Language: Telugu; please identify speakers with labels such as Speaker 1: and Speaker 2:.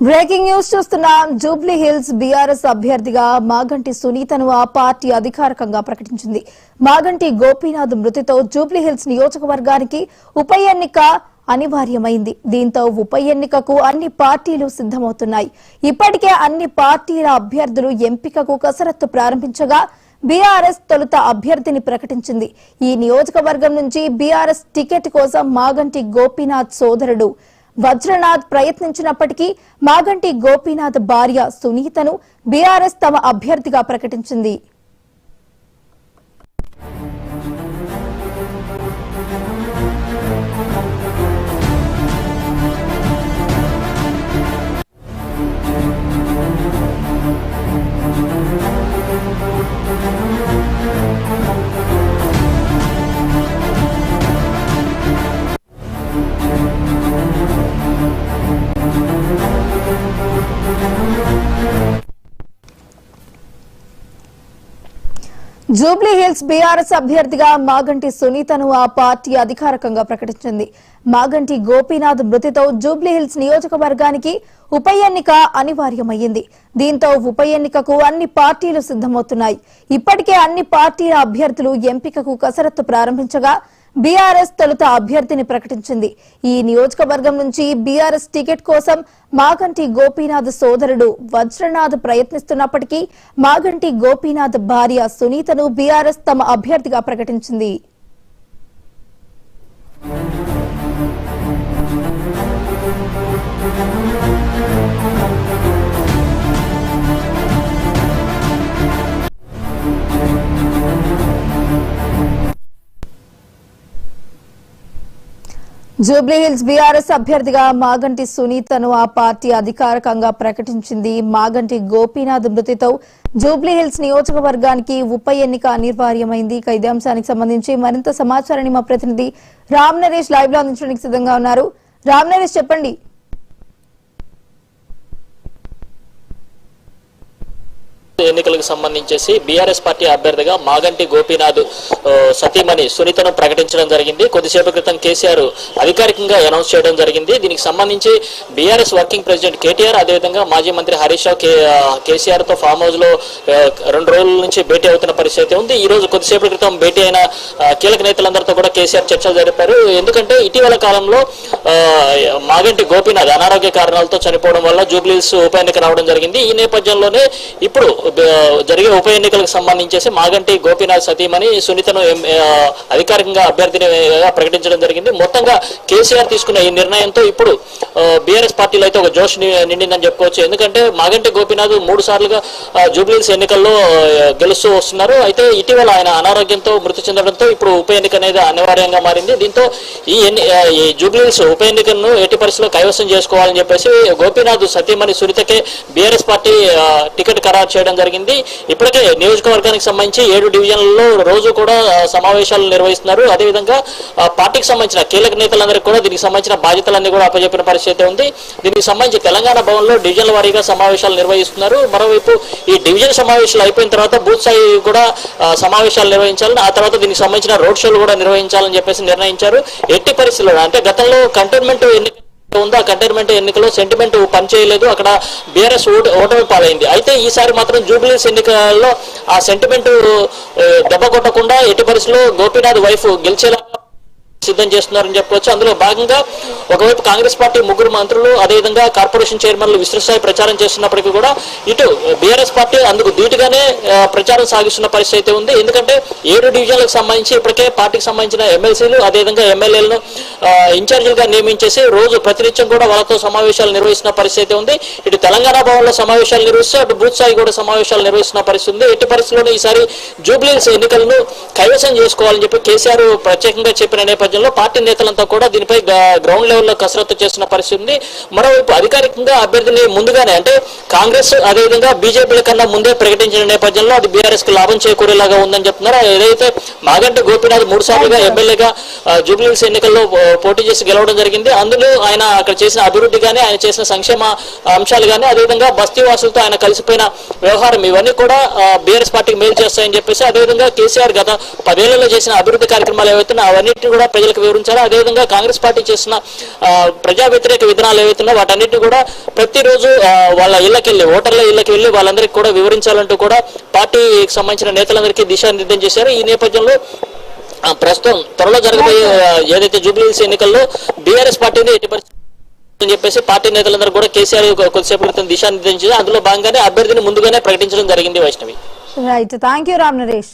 Speaker 1: బ్రేకింగ్ న్యూస్ చూస్తున్నాం. జూబ్లీ హిల్స్ బీఆర్ఎస్ అభ్యర్థిగా మాగంటి సునీతను ఆ పార్టీ అధికారికంగా ప్రకటించింది. మాగంటి గోపీనాథ్ మృతితో జూబ్లీ హిల్స్ నియోజకవర్గానికి ఉప ఎన్నిక అనివార్యమైంది. దీంతో ఉప ఎన్నికకు అన్ని పార్టీలు సిద్ధమవుతున్నాయి. ఇప్పటికే అన్ని పార్టీల అభ్యర్థులు ఎంపికకు కసరత్తు ప్రారంభించగా బీఆర్ఎస్ తొలుత అభ్యర్థిని ప్రకటించింది. ఈ నియోజకవర్గం నుంచి బీఆర్ఎస్ టికెట్ కోసం మాగంటి గోపీనాథ్ సోదరుడు వజ్రనాథ్ ప్రయత్నించినప్పటికీ మాగంటి గోపీనాథ్ భార్య సునీతను బీఆర్ఎస్ తమ అభ్యర్థిగా ప్రకటించింది. జూబ్లీ హిల్స్ బీఆర్ఎస్ అభ్యర్థిగా మాగంటి సునీతను ఆ పార్టీ అధికారికంగా ప్రకటించింది. మాగంటి గోపీనాథ్ మృతితో జూబ్లీ హిల్స్ నియోజకవర్గానికి ఉప ఎన్నిక అనివార్యమైంది. దీంతో ఉప ఎన్నికకు అన్ని పార్టీలు సిద్ధమవుతున్నాయి. ఇప్పటికే అన్ని పార్టీల అభ్యర్థులు ఎంపికకు కసరత్తు ప్రారంభించగా బీఆర్ఎస్ తొలుత అభ్యర్థిని ప్రకటించింది. ఈ నియోజకవర్గం నుంచి బీఆర్ఎస్ టికెట్ కోసం మాగంటి గోపీనాథ్ సోదరుడు వజ్రనాథ్ ప్రయత్నిస్తున్నప్పటికీ మాగంటి గోపీనాథ్ భార్య సునీతను బీఆర్ఎస్ తమ అభ్యర్థిగా ప్రకటించింది. జూబ్లీ హిల్స్ బీఆర్ఎస్ అభ్యర్థిగా మాగంటి సునీతను ఆ పార్టీ అధికారికంగా ప్రకటించింది. మాగంటి గోపీనాథ్ మృతితో జూబ్లీ హిల్స్ నియోజకవర్గానికి ఉప ఎన్నిక అనివార్యమైంది. ఇదే అంశానికి సంబంధించి మరింత సమాచారాన్ని మా ప్రతినిధి రామ్ నరేష్ లైవ్ లో అందించడానికి సిద్ధంగా ఉన్నారు. రామ్ నరేష్, చెప్పండి.
Speaker 2: ఎన్నికలకు సంబంధించేసి బీఆర్ఎస్ పార్టీ అభ్యర్థిగా మాగంటి గోపీనాథ్ సతీమణి సునీతను ప్రకటించడం జరిగింది. కొద్దిసేపు క్రితం కేసీఆర్ అధికారికంగా అనౌన్స్ చేయడం జరిగింది. దీనికి సంబంధించి బీఆర్ఎస్ వర్కింగ్ ప్రెసిడెంట్ కేటీఆర్, అదేవిధంగా మాజీ మంత్రి హరీష్ రావు కేసీఆర్ తో ఫామ్ హౌస్ లో 2 రోజుల నుంచి భేటీ అవుతున్న పరిస్థితి ఉంది. ఈ రోజు కొద్దిసేపటి క్రితం భేటీ అయిన కీలక నేతలందరితో కూడా కేసీఆర్ చర్చలు జరిపారు. ఎందుకంటే ఇటీవల కాలంలో మాగంటి గోపీనాథ్ అనారోగ్య కారణాలతో చనిపోవడం వల్ల జూబ్లీహిల్స్ ఉప ఎన్నిక రావడం జరిగింది. ఈ నేపథ్యంలోనే ఇప్పుడు జరిగే ఉప ఎన్నికలకు సంబంధించేసి మాగంటి గోపీనాథ్ సతీమణి సునీతను అధికారికంగా అభ్యర్థిని ప్రకటించడం జరిగింది. మొత్తంగా కేసీఆర్ తీసుకున్న ఈ నిర్ణయంతో ఇప్పుడు బీఆర్ఎస్ పార్టీలో అయితే ఒక జోష్ నిండిందని చెప్పుకోవచ్చు. ఎందుకంటే మాగంటి గోపీనాథ్ 3 సార్లుగా జూబ్లీహిల్స్ ఎన్నికల్లో గెలుస్తూ వస్తున్నారు. అయితే ఇటీవల ఆయన అనారోగ్యంతో మృతి చెందడంతో ఇప్పుడు ఉప ఎన్నిక అనేది అనివార్యంగా మారింది. దీంతో ఈ జూబ్లీహిల్స్ ఉప ఎన్నికలను ఎట్టి పరిస్థితుల్లో కైవసం చేసుకోవాలని చెప్పేసి గోపీనాథ్ సతీమణి సునీతకే బీఆర్ఎస్ పార్టీ టికెట్ ఖరారు చేయడం జరిగింది. ఇప్పటికే నియోజకవర్గానికి సంబంధించి 7 డివిజన్లలో రోజు కూడా సమావేశాలు నిర్వహిస్తున్నారు. అదేవిధంగా పార్టీకి సంబంధించిన కీలక నేతలందరికీ కూడా దీనికి సంబంధించిన బాధ్యతలన్నీ కూడా అప్పచెప్పిన పరిస్థితి ఉంది. దీనికి సంబంధించి తెలంగాణ భవన్లో డివిజన్ల వారీగా సమావేశాలు నిర్వహిస్తున్నారు. మరోవైపు ఈ డివిజన్ సమావేశాలు అయిపోయిన తర్వాత బూత్ స్థాయి కూడా సమావేశాలు నిర్వహించాలని, ఆ తర్వాత దీనికి సంబంధించిన రోడ్ షోలు కూడా నిర్వహించాలని చెప్పేసి నిర్ణయించారు. ఎట్టి పరిస్థితుల్లో అంటే గతంలో కంటోన్మెంట్ ఉందా కంటైన్మెంట్ ఎన్నికలో సెంటిమెంట్ పనిచేయలేదు, అక్కడ బీఆర్ఎస్ ఓటమి పాలైంది. అయితే ఈసారి మాత్రం జూబ్లీహిల్స్ ఎన్నికల్లో ఆ సెంటిమెంట్ దెబ్బ కొట్టకుండా ఎట్టి పరిస్థితుల్లో గోపీనాథ్ వైఫ్ గెలిచేలా సిద్ధం చేస్తున్నారని చెప్పవచ్చు. అందులో భాగంగా ఒకవైపు కాంగ్రెస్ పార్టీ 3 మంత్రులు, అదేవిధంగా కార్పొరేషన్ చైర్మన్లు విస్తృతస్థాయి ప్రచారం చేస్తున్నప్పటికీ కూడా ఇటు బీఆర్ఎస్ పార్టీ అందుకు ధీటుగానే ప్రచారం సాగిస్తున్న పరిస్థితి ఉంది. ఎందుకంటే 7 డివిజన్లకు సంబంధించి ఇప్పటికే పార్టీకి సంబంధించిన ఎమ్మెల్సీలు, అదేవిధంగా ఎమ్మెల్యేలను ఇన్ఛార్జీలుగా నియమించేసి రోజు ప్రతినిత్యం కూడా వాళ్ళతో సమావేశాలు నిర్వహిస్తున్న పరిస్థితి ఉంది. ఇటు తెలంగాణ భవన్లో సమావేశాలు నిర్వహిస్తూ అటు బూత్ స్థాయి కూడా సమావేశాలు నిర్వహిస్తున్న పరిస్థితి ఉంది. ఎట్టి పరిస్థితుల్లోనే ఈసారి జూబ్లీహిల్స్ ఎన్నికలను కైవసం చేసుకోవాలని చెప్పి కేసీఆర్ ప్రత్యేకంగా చెప్పిన నేపథ్యంలో పార్టీ నేతలంతా కూడా దీనిపై గ్రౌండ్ లెవెల్లో కసరత్తు చేస్తున్న పరిస్థితి ఉంది. మరోవైపు అధికారికంగా అభ్యర్థిని ముందుగానే అంటే కాంగ్రెస్ అదేవిధంగా బీజేపీల కన్నా ముందే ప్రకటించిన నేపథ్యంలో అది బీఆర్ఎస్ కి లాభం చేకూరేలాగా ఉందని చెప్తున్నారు. ఏదైతే మాగంటి గోపీనాథ్ 3 సార్లుగా ఎమ్మెల్యేగా జూబ్లీహిల్స్ ఎన్నికల్లో పోటీ చేసి గెలవడం జరిగింది. అందులో ఆయన అక్కడ చేసిన అభివృద్ధి కానీ, ఆయన చేసిన సంక్షేమ అంశాలు కానీ, అదేవిధంగా బస్తీ వాసులతో ఆయన కలిసిపోయిన వ్యవహారం, ఇవన్నీ కూడా బీఆర్ఎస్ పార్టీకి మేలు చేస్తాయని చెప్పేసి, అదేవిధంగా కేసీఆర్ గత 10 ఏళ్లలో చేసిన అభివృద్ధి కార్యక్రమాలు ఏవైతే అవన్నింటినీ కూడా ప్రజలకు వివరించారు. అదేవిధంగా కాంగ్రెస్ పార్టీ చేసిన ప్రజా వ్యతిరేక విధానాలు ఏవైతున్నా వాటన్నిటిని కూడా ప్రతిరోజు వాళ్ళ ఇళ్లకెళ్ళి ఓటర్ల ఇళ్లకి వెళ్ళి వాళ్ళందరికీ కూడా వివరించాలంటూ కూడా పార్టీకి సంబంధించిన నేతలందరికీ దిశానిర్దేశం చేశారు. ఈ నేపథ్యంలో ప్రస్తుతం త్వరలో జరగబోయే ఏదైతే జూబ్లీహిల్స్ ఎన్నికల్లో బీఆర్ఎస్ పార్టీని ఎట్టి పరిస్థితుల్లో అని చెప్పేసి పార్టీ నేతలందరూ కూడా కేసీఆర్ కొద్దిసేపు క్రితం దిశానిర్దేశం చేశారు. అందులో భాగంగానే అభ్యర్థిని ముందుగానే ప్రకటించడం జరిగింది. Vaishnavi.
Speaker 1: Right, thank you Ram Naresh.